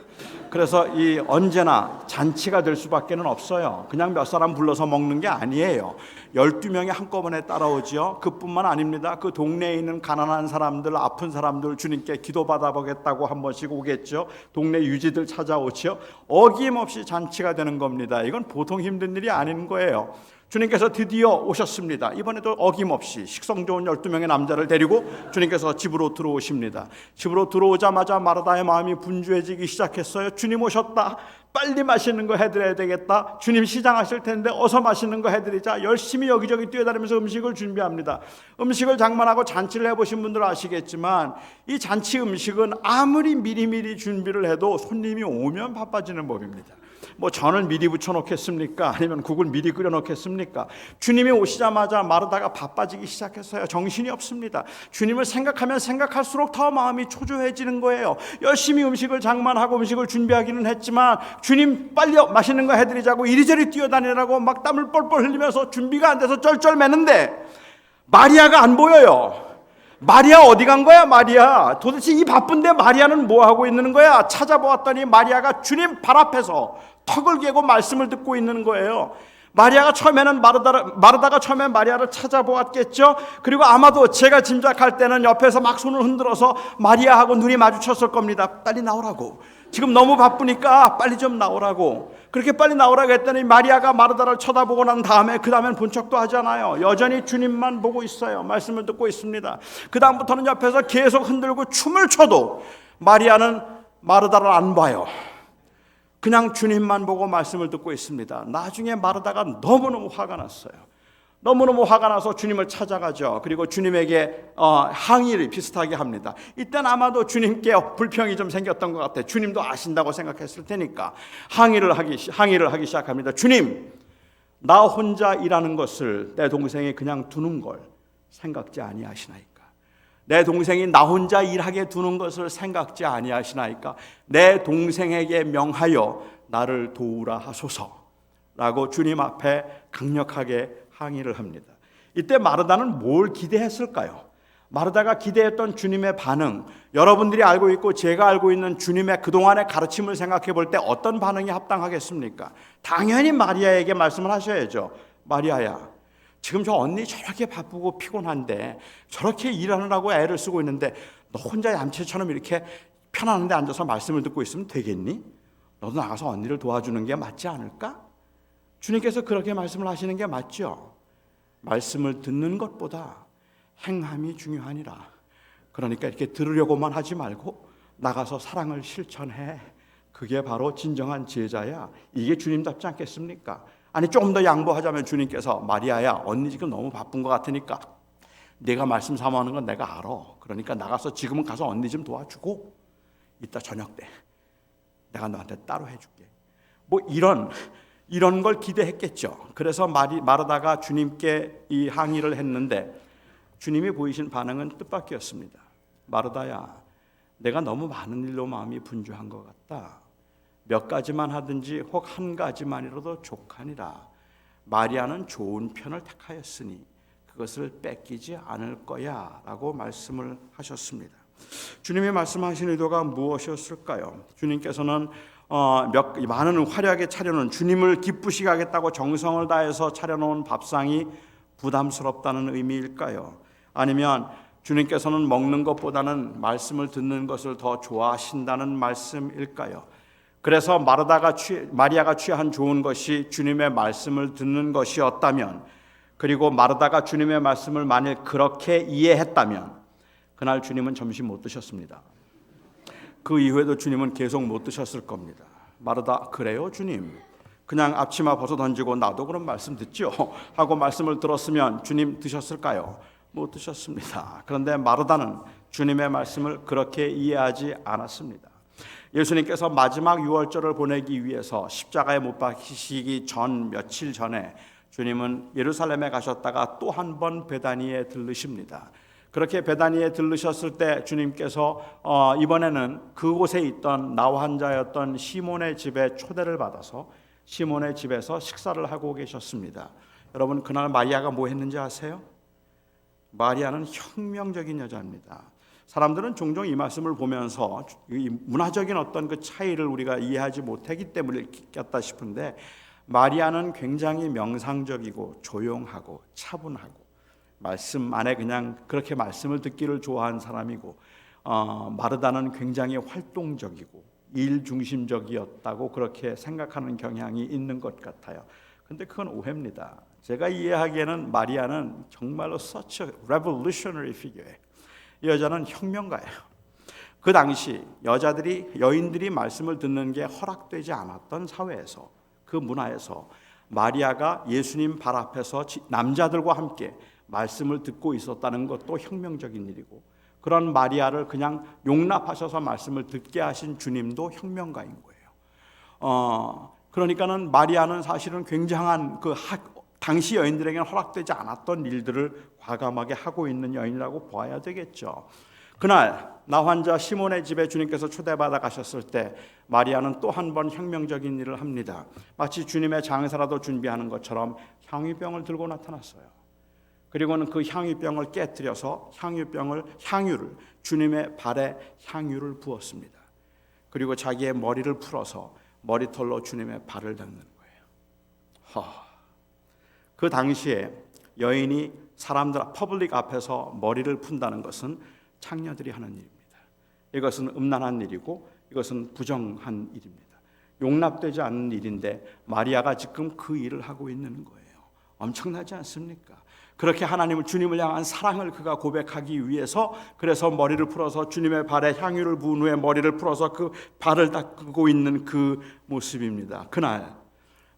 그래서 이 언제나 잔치가 될 수밖에는 없어요. 그냥 몇 사람 불러서 먹는 게 아니에요. 12명이 한꺼번에 따라오지요. 그뿐만 아닙니다. 그 동네에 있는 가난한 사람들, 아픈 사람들 주님께 기도받아 보겠다고 한 번씩 오겠죠. 동네 유지들 찾아오지요. 어김없이 잔치가 되는 겁니다. 이건 보통 힘든 일이 아닌 거예요. 주님께서 드디어 오셨습니다. 이번에도 어김없이 식성 좋은 12명의 남자를 데리고 주님께서 집으로 들어오십니다. 집으로 들어오자마자 마르다의 마음이 분주해지기 시작했어요. 주님 오셨다. 빨리 맛있는 거 해드려야 되겠다. 주님 시장하실 텐데 어서 맛있는 거 해드리자. 열심히 여기저기 뛰어다니면서 음식을 준비합니다. 음식을 장만하고 잔치를 해보신 분들 아시겠지만 이 잔치 음식은 아무리 미리미리 준비를 해도 손님이 오면 바빠지는 법입니다. 뭐 전을 미리 부쳐 놓겠습니까? 아니면 국을 미리 끓여 놓겠습니까? 주님이 오시자마자 마르다가 바빠지기 시작했어요. 정신이 없습니다. 주님을 생각하면 생각할수록 더 마음이 초조해지는 거예요. 열심히 음식을 장만하고 음식을 준비하기는 했지만 주님 빨리 맛있는 거 해드리자고 이리저리 뛰어다니라고 막 땀을 뻘뻘 흘리면서 준비가 안 돼서 쩔쩔매는데 마리아가 안 보여요. 마리아 어디 간 거야? 마리아 도대체 이 바쁜데 마리아는 뭐 하고 있는 거야? 찾아보았더니 마리아가 주님 발 앞에서 턱을 개고 말씀을 듣고 있는 거예요. 마리아가 처음에는 마르다가 처음엔 마리아를 찾아보았겠죠. 그리고 아마도 제가 짐작할 때는 옆에서 막 손을 흔들어서 마리아하고 눈이 마주쳤을 겁니다. 빨리 나오라고. 지금 너무 바쁘니까 빨리 좀 나오라고. 그렇게 빨리 나오라고 했더니 마리아가 마르다를 쳐다보고 난 다음에 그 다음엔 본 척도 하잖아요. 여전히 주님만 보고 있어요. 말씀을 듣고 있습니다. 그 다음부터는 옆에서 계속 흔들고 춤을 춰도 마리아는 마르다를 안 봐요. 그냥 주님만 보고 말씀을 듣고 있습니다. 나중에 마르다가 너무너무 화가 났어요. 너무너무 화가 나서 주님을 찾아가죠. 그리고 주님에게 항의를 비슷하게 합니다. 이때는 아마도 주님께 불평이 좀 생겼던 것 같아요. 주님도 아신다고 생각했을 테니까 항의를 하기 시작합니다. 주님, 나 혼자 일하는 것을 내 동생이 그냥 두는 걸 생각지 아니하시나이까? 내 동생이 나 혼자 일하게 두는 것을 생각지 아니하시나이까? 내 동생에게 명하여 나를 도우라 하소서라고 주님 앞에 강력하게 항의를 합니다. 이때 마르다는 뭘 기대했을까요? 마르다가 기대했던 주님의 반응, 여러분들이 알고 있고 제가 알고 있는 주님의 그동안의 가르침을 생각해 볼 때 어떤 반응이 합당하겠습니까? 당연히 마리아에게 말씀을 하셔야죠. 마리아야, 지금 저 언니 저렇게 바쁘고 피곤한데 저렇게 일하느라고 애를 쓰고 있는데 너 혼자 얌체처럼 이렇게 편안한 데 앉아서 말씀을 듣고 있으면 되겠니? 너도 나가서 언니를 도와주는 게 맞지 않을까? 주님께서 그렇게 말씀을 하시는 게 맞죠. 말씀을 듣는 것보다 행함이 중요하니라. 그러니까 이렇게 들으려고만 하지 말고 나가서 사랑을 실천해. 그게 바로 진정한 제자야. 이게 주님답지 않겠습니까? 아니 조금 더 양보하자면 주님께서 마리아야, 언니 지금 너무 바쁜 것 같으니까 내가 말씀 사모하는 건 내가 알아. 그러니까 나가서 지금은 가서 언니 좀 도와주고 이따 저녁 때 내가 너한테 따로 해줄게. 뭐 이런 걸 기대했겠죠. 그래서 마르다가 주님께 이 항의를 했는데 주님이 보이신 반응은 뜻밖이었습니다. 마르다야, 내가 너무 많은 일로 마음이 분주한 것 같다. 몇 가지만 하든지 혹 한 가지만이라도 족하니라. 마리아는 좋은 편을 택하였으니 그것을 뺏기지 않을 거야 라고 말씀을 하셨습니다. 주님이 말씀하신 의도가 무엇이었을까요? 주님께서는 많은 화려하게 차려놓은, 주님을 기쁘시게 하겠다고 정성을 다해서 차려놓은 밥상이 부담스럽다는 의미일까요? 아니면 주님께서는 먹는 것보다는 말씀을 듣는 것을 더 좋아하신다는 말씀일까요? 그래서 마리아가 취한 좋은 것이 주님의 말씀을 듣는 것이었다면, 그리고 마르다가 주님의 말씀을 만일 그렇게 이해했다면 그날 주님은 점심 못 드셨습니다. 그 이후에도 주님은 계속 못 드셨을 겁니다. 마르다, 그래요 주님? 그냥 앞치마 벗어 던지고 나도 그런 말씀 듣죠 하고 말씀을 들었으면 주님 드셨을까요? 못 드셨습니다. 그런데 마르다는 주님의 말씀을 그렇게 이해하지 않았습니다. 예수님께서 마지막 유월절을 보내기 위해서 십자가에 못 박히시기 전 며칠 전에 주님은 예루살렘에 가셨다가 또 한 번 베다니에 들르십니다. 그렇게 베다니에 들르셨을 때 주님께서 이번에는 그곳에 있던 나 환자였던 시몬의 집에 초대를 받아서 시몬의 집에서 식사를 하고 계셨습니다. 여러분, 그날 마리아가 뭐 했는지 아세요? 마리아는 혁명적인 여자입니다. 사람들은 종종 이 말씀을 보면서 이 문화적인 어떤 그 차이를 우리가 이해하지 못하기 때문이겠다 싶은데, 마리아는 굉장히 명상적이고 조용하고 차분하고 말씀 안에 그냥 그렇게 말씀을 듣기를 좋아하는 사람이고, 마르다는 굉장히 활동적이고 일 중심적이었다고 그렇게 생각하는 경향이 있는 것 같아요. 근데 그건 오해입니다. 제가 이해하기에는 마리아는 정말로 such a revolutionary figure예요. 이 여자는 혁명가예요. 그 당시 여인들이 말씀을 듣는 게 허락되지 않았던 사회에서, 그 문화에서 마리아가 예수님 발 앞에서 남자들과 함께 말씀을 듣고 있었다는 것도 혁명적인 일이고, 그런 마리아를 그냥 용납하셔서 말씀을 듣게 하신 주님도 혁명가인 거예요. 그러니까는 마리아는 사실은 굉장한 당시 여인들에게는 허락되지 않았던 일들을 과감하게 하고 있는 여인이라고 봐야 되겠죠. 그날 나환자 시몬의 집에 주님께서 초대받아 가셨을 때 마리아는 또 한 번 혁명적인 일을 합니다. 마치 주님의 장사라도 준비하는 것처럼 향유병을 들고 나타났어요. 그리고는 그 향유병을 깨뜨려서 향유를 주님의 발에 향유를 부었습니다. 그리고 자기의 머리를 풀어서 머리털로 주님의 발을 닦는 거예요. 그 당시에 여인이 사람들 퍼블릭 앞에서 머리를 푼다는 것은 창녀들이 하는 일입니다. 이것은 음란한 일이고 이것은 부정한 일입니다. 용납되지 않는 일인데 마리아가 지금 그 일을 하고 있는 거예요. 엄청나지 않습니까? 그렇게 주님을 향한 사랑을 그가 고백하기 위해서, 그래서 머리를 풀어서 주님의 발에 향유를 부은 후에 머리를 풀어서 그 발을 닦고 있는 그 모습입니다. 그날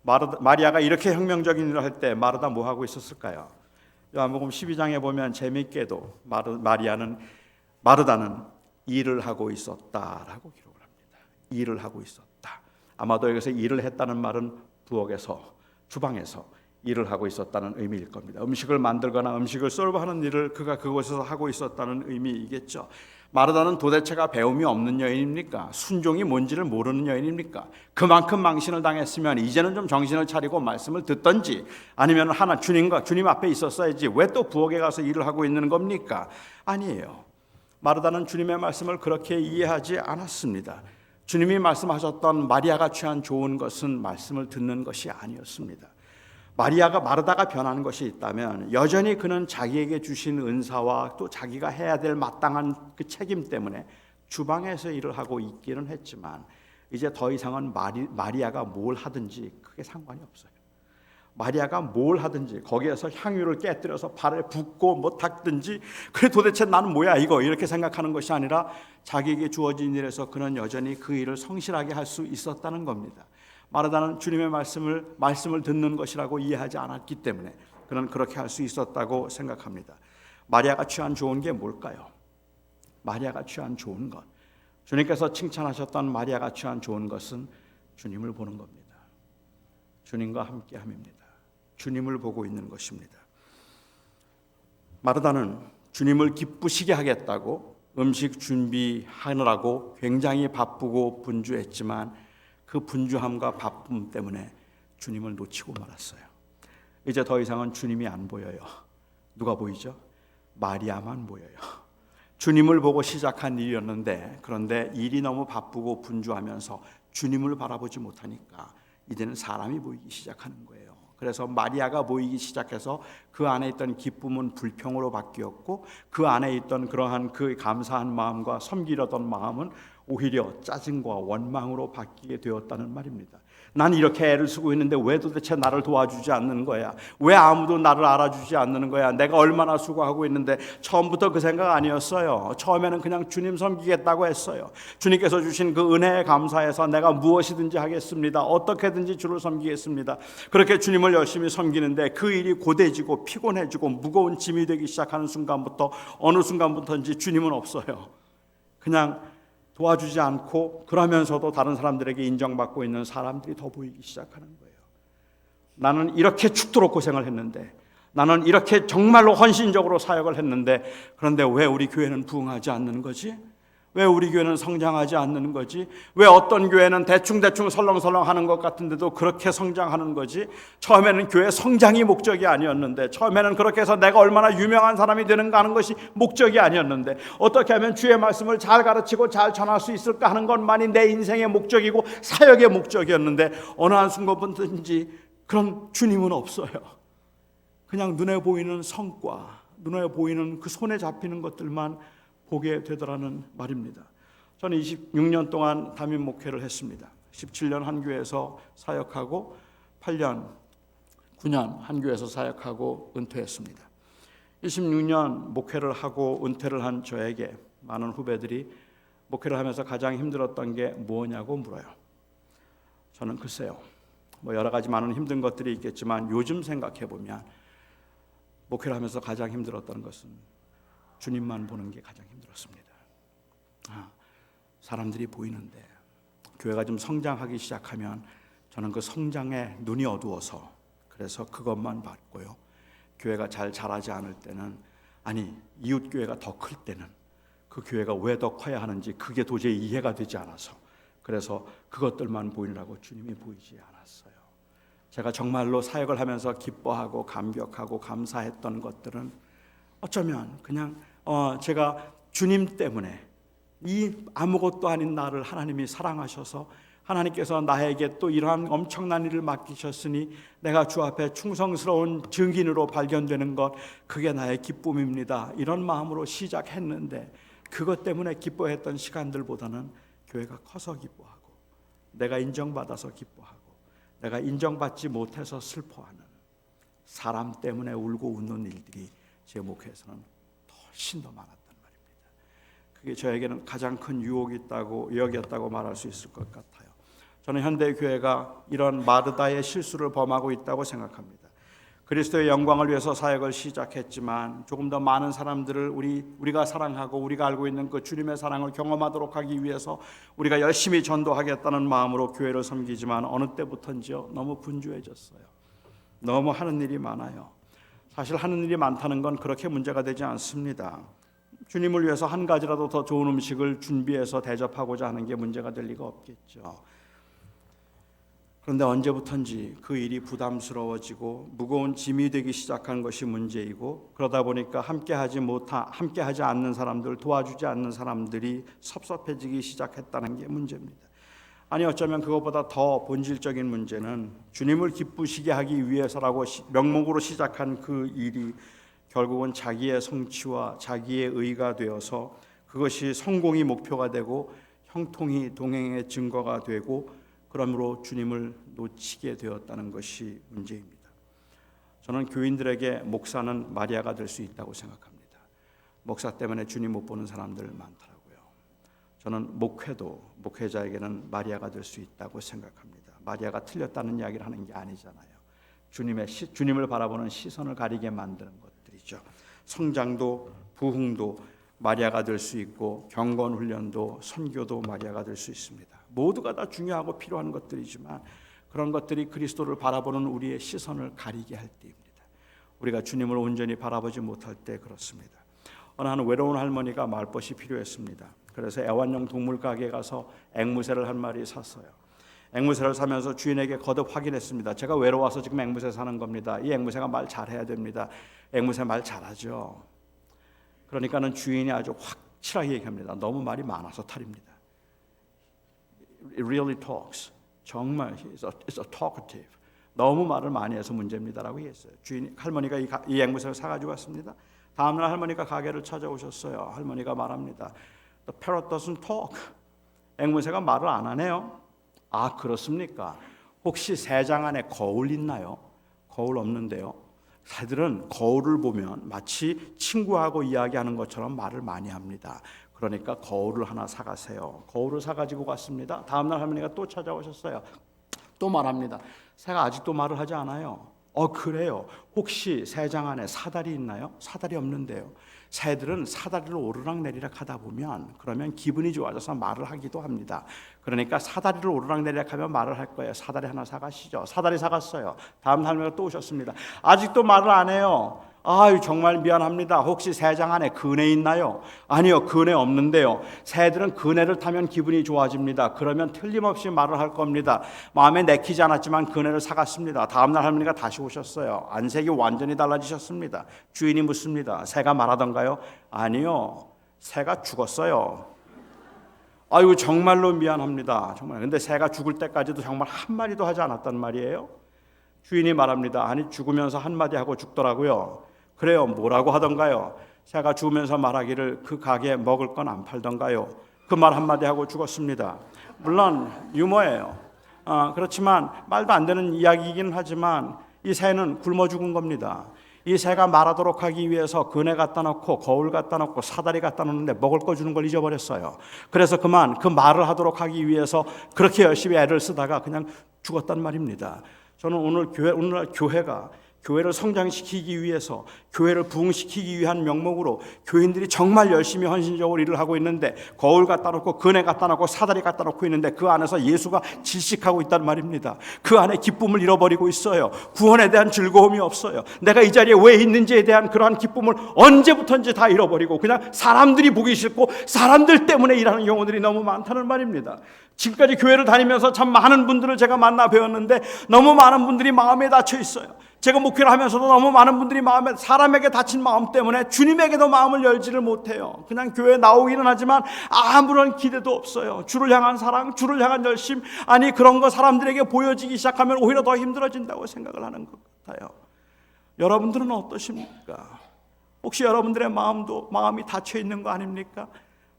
마리아가 이렇게 혁명적인 일을 할 때 마르다 뭐 하고 있었을까요? 요한복음 12장에 보면 재미있게도 마르다는 일을 하고 있었다라고 기록을 합니다. 일을 하고 있었다. 아마도 여기서 일을 했다는 말은 부엌에서, 주방에서 일을 하고 있었다는 의미일 겁니다. 음식을 만들거나 음식을 서브하는 일을 그가 그곳에서 하고 있었다는 의미이겠죠. 마르다는 도대체가 배움이 없는 여인입니까? 순종이 뭔지를 모르는 여인입니까? 그만큼 망신을 당했으면 이제는 좀 정신을 차리고 말씀을 듣던지, 아니면 주님 앞에 있었어야지 왜 또 부엌에 가서 일을 하고 있는 겁니까? 아니에요. 마르다는 주님의 말씀을 그렇게 이해하지 않았습니다. 주님이 말씀하셨던 마리아가 취한 좋은 것은 말씀을 듣는 것이 아니었습니다. 마르다가 변한 것이 있다면 여전히 그는 자기에게 주신 은사와 또 자기가 해야 될 마땅한 그 책임 때문에 주방에서 일을 하고 있기는 했지만, 이제 더 이상은 마리아가 뭘 하든지 크게 상관이 없어요. 마리아가 뭘 하든지 거기에서 향유를 깨뜨려서 발에 붓고 뭐 닦든지, 그래 도대체 나는 뭐야 이거, 이렇게 생각하는 것이 아니라 자기에게 주어진 일에서 그는 여전히 그 일을 성실하게 할 수 있었다는 겁니다. 마르다는 주님의 말씀을 듣는 것이라고 이해하지 않았기 때문에 그는 그렇게 할 수 있었다고 생각합니다. 마리아가 취한 좋은 게 뭘까요? 마리아가 취한 좋은 것, 주님께서 칭찬하셨던 마리아가 취한 좋은 것은 주님을 보는 겁니다. 주님과 함께함입니다. 주님을 보고 있는 것입니다. 마르다는 주님을 기쁘시게 하겠다고 음식 준비하느라고 굉장히 바쁘고 분주했지만 그 분주함과 바쁨 때문에 주님을 놓치고 말았어요. 이제 더 이상은 주님이 안 보여요. 누가 보이죠? 마리아만 보여요. 주님을 보고 시작한 일이었는데, 그런데 일이 너무 바쁘고 분주하면서 주님을 바라보지 못하니까 이제는 사람이 보이기 시작하는 거예요. 그래서 마리아가 보이기 시작해서 그 안에 있던 기쁨은 불평으로 바뀌었고, 그 안에 있던 그러한 그 감사한 마음과 섬기려던 마음은 오히려 짜증과 원망으로 바뀌게 되었다는 말입니다. 난 이렇게 애를 쓰고 있는데 왜 도대체 나를 도와주지 않는 거야? 왜 아무도 나를 알아주지 않는 거야? 내가 얼마나 수고하고 있는데. 처음부터 그 생각 아니었어요. 처음에는 그냥 주님 섬기겠다고 했어요. 주님께서 주신 그 은혜에 감사해서 내가 무엇이든지 하겠습니다. 어떻게든지 주를 섬기겠습니다. 그렇게 주님을 열심히 섬기는데 그 일이 고되지고 피곤해지고 무거운 짐이 되기 시작하는 순간부터, 어느 순간부터인지 주님은 없어요. 그냥 도와주지 않고, 그러면서도 다른 사람들에게 인정받고 있는 사람들이 더 보이기 시작하는 거예요. 나는 이렇게 죽도록 고생을 했는데, 나는 이렇게 정말로 헌신적으로 사역을 했는데, 그런데 왜 우리 교회는 부흥하지 않는 거지? 왜 우리 교회는 성장하지 않는 거지? 왜 어떤 교회는 대충대충 설렁설렁 하는 것 같은데도 그렇게 성장하는 거지? 처음에는 교회 성장이 목적이 아니었는데, 처음에는 그렇게 해서 내가 얼마나 유명한 사람이 되는가 하는 것이 목적이 아니었는데, 어떻게 하면 주의 말씀을 잘 가르치고 잘 전할 수 있을까 하는 것만이 내 인생의 목적이고 사역의 목적이었는데, 어느 한순간부터인지 그런 주님은 없어요. 그냥 눈에 보이는 성과, 눈에 보이는 그 손에 잡히는 것들만 보게 되더라는 말입니다. 저는 26년 동안 담임 목회를 했습니다. 17년 한 교회에서 사역하고 8년, 9년 한 교회에서 사역하고 은퇴했습니다. 26년 목회를 하고 은퇴를 한 저에게 많은 후배들이 목회를 하면서 가장 힘들었던 게 뭐냐고 물어요. 저는 글쎄요, 여러 가지 많은 힘든 것들이 있겠지만 요즘 생각해 보면 목회를 하면서 가장 힘들었던 것은 주님만 보는 게 가장 힘들었습니다. 사람들이 보이는데 교회가 좀 성장하기 시작하면 저는 그 성장에 눈이 어두워서 그래서 그것만 봤고요. 교회가 잘 자라지 않을 때는, 아니 이웃 교회가 더 클 때는 그 교회가 왜 더 커야 하는지 그게 도저히 이해가 되지 않아서 그래서 그것들만 보이느라고 주님이 보이지 않았어요. 제가 정말로 사역을 하면서 기뻐하고 감격하고 감사했던 것들은 어쩌면 그냥 제가 주님 때문에 이 아무것도 아닌 나를 하나님이 사랑하셔서 하나님께서 나에게 또 이러한 엄청난 일을 맡기셨으니 내가 주 앞에 충성스러운 증인으로 발견되는 것, 그게 나의 기쁨입니다. 이런 마음으로 시작했는데 그것 때문에 기뻐했던 시간들보다는 교회가 커서 기뻐하고 내가 인정받아서 기뻐하고 내가 인정받지 못해서 슬퍼하는, 사람 때문에 울고 웃는 일들이 제 목회에서는 훨씬 더 많았단 말입니다. 그게 저에게는 가장 큰 유혹이 있다고 여겼다고 말할 수 있을 것 같아요. 저는 현대 교회가 이런 마르다의 실수를 범하고 있다고 생각합니다. 그리스도의 영광을 위해서 사역을 시작했지만 조금 더 많은 사람들을 우리가 사랑하고 우리가 알고 있는 그 주님의 사랑을 경험하도록 하기 위해서 우리가 열심히 전도하겠다는 마음으로 교회를 섬기지만 어느 때부터인지요 너무 분주해졌어요. 너무 하는 일이 많아요. 사실 하는 일이 많다는 건 그렇게 문제가 되지 않습니다. 주님을 위해서 한 가지라도 더 좋은 음식을 준비해서 대접하고자 하는 게 문제가 될 리가 없겠죠. 그런데 언제부턴지 그 일이 부담스러워지고 무거운 짐이 되기 시작한 것이 문제이고, 그러다 보니까 함께하지 않는 사람들, 도와주지 않는 사람들이 섭섭해지기 시작했다는 게 문제입니다. 아니 어쩌면 그것보다 더 본질적인 문제는 주님을 기쁘시게 하기 위해서라고 명목으로 시작한 그 일이 결국은 자기의 성취와 자기의 의가 되어서 그것이 성공이 목표가 되고 형통이 동행의 증거가 되고, 그러므로 주님을 놓치게 되었다는 것이 문제입니다. 저는 교인들에게 목사는 마리아가 될 수 있다고 생각합니다. 목사 때문에 주님 못 보는 사람들 많더라고요. 저는 목회자에게는 마리아가 될 수 있다고 생각합니다. 마리아가 틀렸다는 이야기를 하는 게 아니잖아요. 주님을 바라보는 시선을 가리게 만드는 것들이죠. 성장도 부흥도 마리아가 될 수 있고, 경건 훈련도 선교도 마리아가 될 수 있습니다. 모두가 다 중요하고 필요한 것들이지만 그런 것들이 그리스도를 바라보는 우리의 시선을 가리게 할 때입니다. 우리가 주님을 온전히 바라보지 못할 때 그렇습니다. 어느 한 외로운 할머니가 말벗이 필요했습니다. 그래서 애완용 동물 가게에 가서 앵무새를 한 마리 샀어요. 앵무새를 사면서 주인에게 거듭 확인했습니다. 제가 외로워서 지금 앵무새 사는 겁니다. 이 앵무새가 말 잘해야 됩니다. 앵무새 말 잘하죠. 그러니까는 주인이 아주 확실하게 얘기합니다. 너무 말이 많아서 탈입니다. It really talks. 정말 it's a talkative. 너무 말을 많이 해서 문제입니다라고 얘기했어요. 할머니가 이 앵무새를 사가지고 왔습니다. 다음날 할머니가 가게를 찾아오셨어요. 할머니가 말합니다. The parrot doesn't talk. 앵무새가 말을 안 하네요. 아, 그렇습니까? 혹시 새장 안에 거울 있나요? 거울 없는데요. 새들은 거울을 보면 마치 친구하고 이야기하는 것처럼 말을 많이 합니다. 그러니까 거울을 하나 사가세요. 거울을 사가지고 갔습니다. 다음날 할머니가 또 찾아오셨어요. 또 말합니다. 새가 아직도 말을 하지 않아요. 그래요. 혹시 새장 안에 사다리 있나요? 사다리 없는데요. 새들은 사다리를 오르락내리락 하다 보면 그러면 기분이 좋아져서 말을 하기도 합니다. 그러니까 사다리를 오르락내리락 하면 말을 할 거예요. 사다리 하나 사가시죠. 사다리 사갔어요. 다음 할머니가 또 오셨습니다. 아직도 말을 안 해요. 아유 정말 미안합니다. 혹시 새장 안에 그네 있나요? 아니요, 그네 없는데요. 새들은 그네를 타면 기분이 좋아집니다. 그러면 틀림없이 말을 할 겁니다. 마음에 내키지 않았지만 그네를 사갔습니다. 다음날 할머니가 다시 오셨어요. 안색이 완전히 달라지셨습니다. 주인이 묻습니다. 새가 말하던가요? 아니요, 새가 죽었어요. 아이고 정말로 미안합니다. 정말. 근데 새가 죽을 때까지도 정말 한마디도 하지 않았단 말이에요. 주인이 말합니다. 아니 죽으면서 한마디 하고 죽더라고요. 그래요, 뭐라고 하던가요? 새가 죽으면서 말하기를 그 가게에 먹을 건 안 팔던가요? 그 말 한마디 하고 죽었습니다. 물론 유머예요. 그렇지만 말도 안 되는 이야기이긴 하지만 이 새는 굶어 죽은 겁니다. 이 새가 말하도록 하기 위해서 그네 갖다 놓고 거울 갖다 놓고 사다리 갖다 놓는데 먹을 거 주는 걸 잊어버렸어요. 그래서 그만 그 말을 하도록 하기 위해서 그렇게 열심히 애를 쓰다가 그냥 죽었단 말입니다. 저는 오늘날 교회가 교회를 성장시키기 위해서, 교회를 부흥시키기 위한 명목으로 교인들이 정말 열심히 헌신적으로 일을 하고 있는데, 거울 갖다 놓고 그네 갖다 놓고 사다리 갖다 놓고 있는데 그 안에서 예수가 질식하고 있단 말입니다. 그 안에 기쁨을 잃어버리고 있어요. 구원에 대한 즐거움이 없어요. 내가 이 자리에 왜 있는지에 대한 그러한 기쁨을 언제부턴지 다 잃어버리고 그냥 사람들이 보기 싫고 사람들 때문에 일하는 경우들이 너무 많다는 말입니다. 지금까지 교회를 다니면서 참 많은 분들을 제가 만나 배웠는데 너무 많은 분들이 마음에 닫혀 있어요. 제가 목회를 하면서도 너무 많은 분들이 마음에, 사람에게 닫힌 마음 때문에 주님에게도 마음을 열지를 못해요. 그냥 교회에 나오기는 하지만 아무런 기대도 없어요. 주를 향한 사랑, 주를 향한 열심, 아니 그런 거 사람들에게 보여지기 시작하면 오히려 더 힘들어진다고 생각을 하는 것 같아요. 여러분들은 어떠십니까? 혹시 여러분들의 마음이 닫혀 있는 거 아닙니까?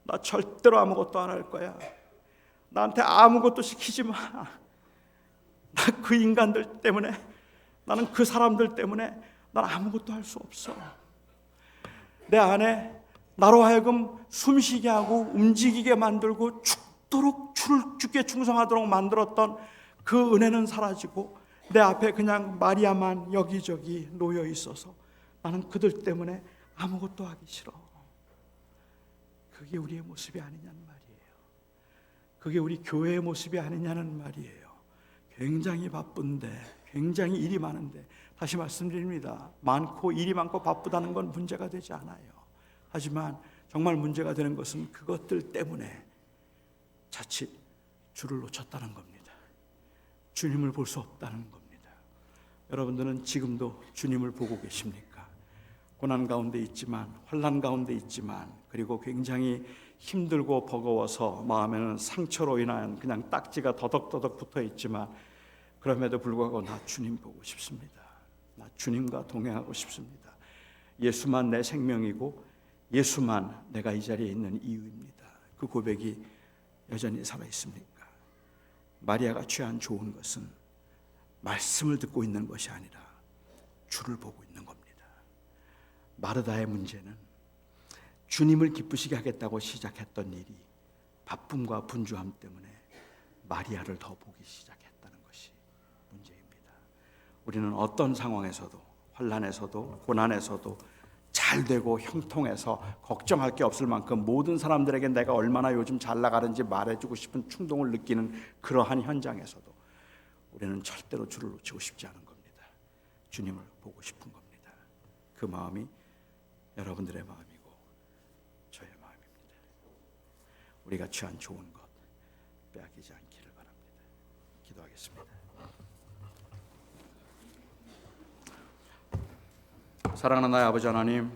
나 절대로 아무것도 안 할 거야. 나한테 아무것도 시키지 마. 나 그 인간들 때문에, 나는 그 사람들 때문에 난 아무것도 할 수 없어. 내 안에 나로 하여금 숨쉬게 하고 움직이게 만들고 죽도록 주께 충성하도록 만들었던 그 은혜는 사라지고 내 앞에 그냥 마리아만 여기저기 놓여 있어서 나는 그들 때문에 아무것도 하기 싫어. 그게 우리의 모습이 아니냐는 말이에요. 그게 우리 교회의 모습이 아니냐는 말이에요. 굉장히 바쁜데, 굉장히 일이 많은데, 다시 말씀드립니다. 일이 많고 바쁘다는 건 문제가 되지 않아요. 하지만 정말 문제가 되는 것은 그것들 때문에 자칫 주를 놓쳤다는 겁니다. 주님을 볼 수 없다는 겁니다. 여러분들은 지금도 주님을 보고 계십니까? 고난 가운데 있지만, 환난 가운데 있지만, 그리고 굉장히 힘들고 버거워서 마음에는 상처로 인한 그냥 딱지가 더덕더덕 붙어 있지만, 그럼에도 불구하고 나 주님 보고 싶습니다. 나 주님과 동행하고 싶습니다. 예수만 내 생명이고 예수만 내가 이 자리에 있는 이유입니다. 그 고백이 여전히 살아있습니까? 마리아가 취한 좋은 것은 말씀을 듣고 있는 것이 아니라 주를 보고 있는 겁니다. 마르다의 문제는 주님을 기쁘시게 하겠다고 시작했던 일이 바쁨과 분주함 때문에 마리아를 더 보기 시작했다는 것이 문제입니다. 우리는 어떤 상황에서도, 환난에서도 고난에서도 잘 되고 형통해서 걱정할 게 없을 만큼 모든 사람들에게 내가 얼마나 요즘 잘 나가는지 말해주고 싶은 충동을 느끼는 그러한 현장에서도 우리는 절대로 주를 놓치고 싶지 않은 겁니다. 주님을 보고 싶은 겁니다. 그 마음이 여러분들의 마음이고 저의 마음입니다. 우리가 취한 좋은 것 빼앗기지 않기를 바랍니다. 기도하겠습니다. 사랑하는 나의 아버지 하나님,